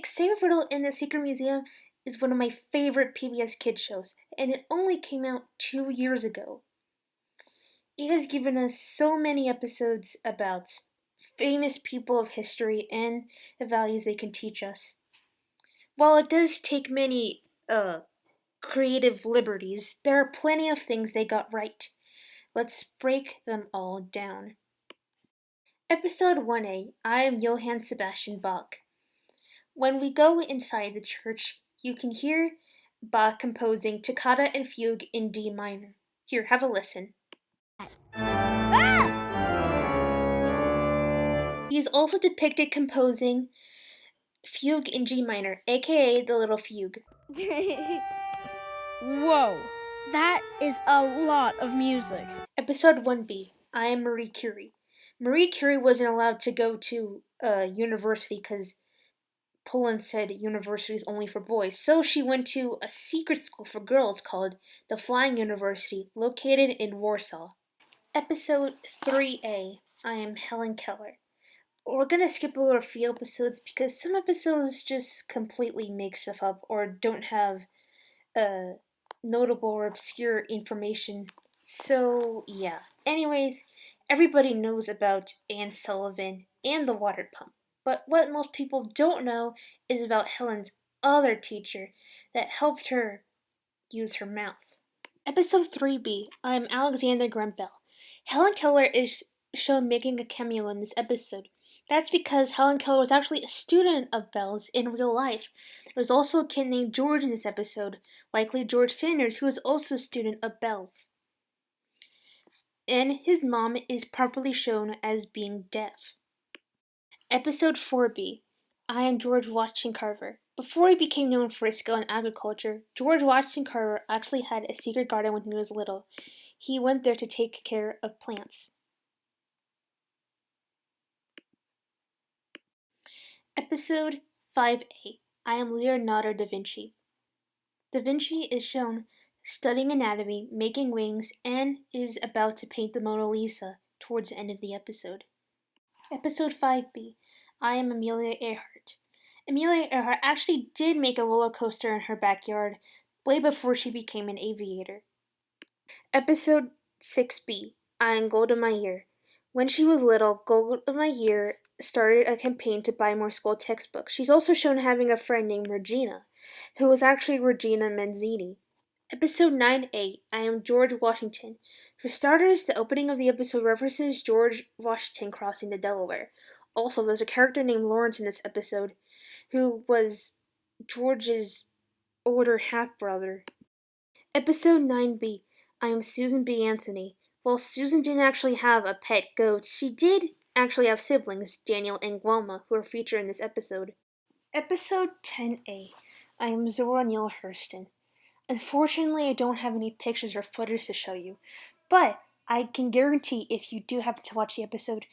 Xavier Riddle in the Secret Museum is one of my favorite PBS Kids shows, and it only came out 2 years ago. It has given us so many episodes about famous people of history and the values they can teach us. While it does take many creative liberties, there are plenty of things they got right. Let's break them all down. Episode 1A, I am Johann Sebastian Bach. When we go inside the church, you can hear Bach composing Toccata and Fugue in D minor. Here, have a listen. He is also depicted composing Fugue in G minor, aka the Little Fugue. Whoa, that is a lot of music. Episode 1B, I am Marie Curie. Marie Curie wasn't allowed to go to university because Poland said university is only for boys, so she went to a secret school for girls called the Flying University, located in Warsaw. Episode 3A, I am Helen Keller. We're gonna skip over a few episodes because some episodes just completely make stuff up or don't have notable or obscure information. So, yeah. Anyways, everybody knows about Anne Sullivan and the water pump. But what most people don't know is about Helen's other teacher that helped her use her mouth. Episode 3B, I am Alexander Graham Bell. Helen Keller is shown making a cameo in this episode. That's because Helen Keller was actually a student of Bell's in real life. There was also a kid named George in this episode, likely George Sanders, who was also a student of Bell's. And his mom is properly shown as being deaf. Episode 4B, I am George Washington Carver. Before he became known for his skill in agriculture, George Washington Carver actually had a secret garden when he was little. He went there to take care of plants. Episode 5A, I am Leonardo da Vinci. Da Vinci is shown studying anatomy, making wings, and is about to paint the Mona Lisa towards the end of the episode. Episode 5B, I am Amelia Earhart. Amelia Earhart actually did make a roller coaster in her backyard way before she became an aviator. Episode 6B, I am Golda Meir. When she was little, Golda Meir started a campaign to buy more school textbooks. She's also shown having a friend named Regina, who was actually Regina Manzini. Episode 9A, I am George Washington. For starters, the opening of the episode references George Washington crossing the Delaware. Also, there's a character named Lawrence in this episode, who was George's older half-brother. Episode 9B, I am Susan B. Anthony. While Susan didn't actually have a pet goat, she did actually have siblings, Daniel and Guelma, who are featured in this episode. Episode 10A, I am Zora Neale Hurston. Unfortunately, I don't have any pictures or footage to show you, but I can guarantee if you do happen to watch the episode,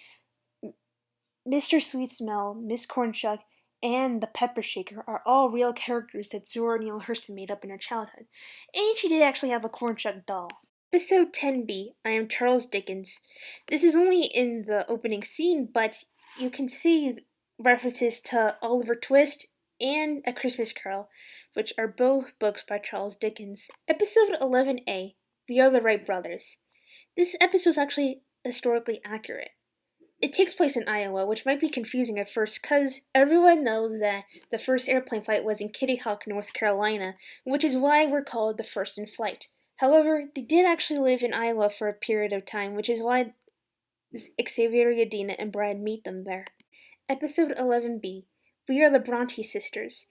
Mr. Sweet Smell, Miss Cornshuck, and the Pepper Shaker are all real characters that Zora Neale Hurston made up in her childhood, and she did actually have a Cornshuck doll. Episode 10B, I am Charles Dickens. This is only in the opening scene, but you can see references to Oliver Twist and A Christmas Carol, which are both books by Charles Dickens. Episode 11A, We Are the Wright Brothers. This episode is actually historically accurate. It takes place in Iowa, which might be confusing at first because everyone knows that the first airplane flight was in Kitty Hawk, North Carolina, which is why we're called the first in flight. However, they did actually live in Iowa for a period of time, which is why Xavier, Yadina, and Brad meet them there. Episode 11B, We Are the Bronte Sisters.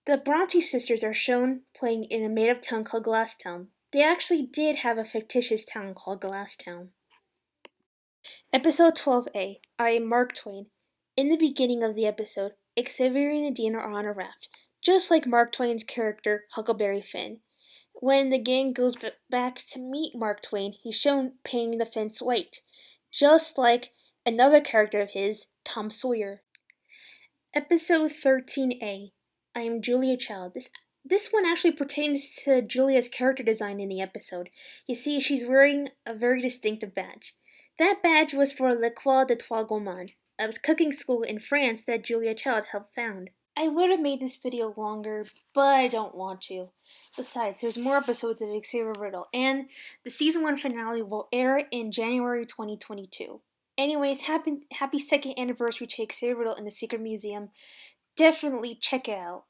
The Bronte sisters are shown playing in a made-up town called Glasstown. They actually did have a fictitious town called Glasstown. Episode 12A, I am Mark Twain. In the beginning of the episode, Xavier and Nadine are on a raft, just like Mark Twain's character, Huckleberry Finn. When the gang goes back to meet Mark Twain, he's shown painting the fence white, just like another character of his, Tom Sawyer. Episode 13A, I am Julia Child. This one actually pertains to Julia's character design in the episode. You see, she's wearing a very distinctive badge. That badge was for L'École des Trois Gourmands, a cooking school in France that Julia Child helped found. I would have made this video longer, but I don't want to. Besides, there's more episodes of Xavier Riddle, and the season 1 finale will air in January 2022. Anyways, happy second anniversary to Xavier Riddle in the Secret Museum. Definitely check it out.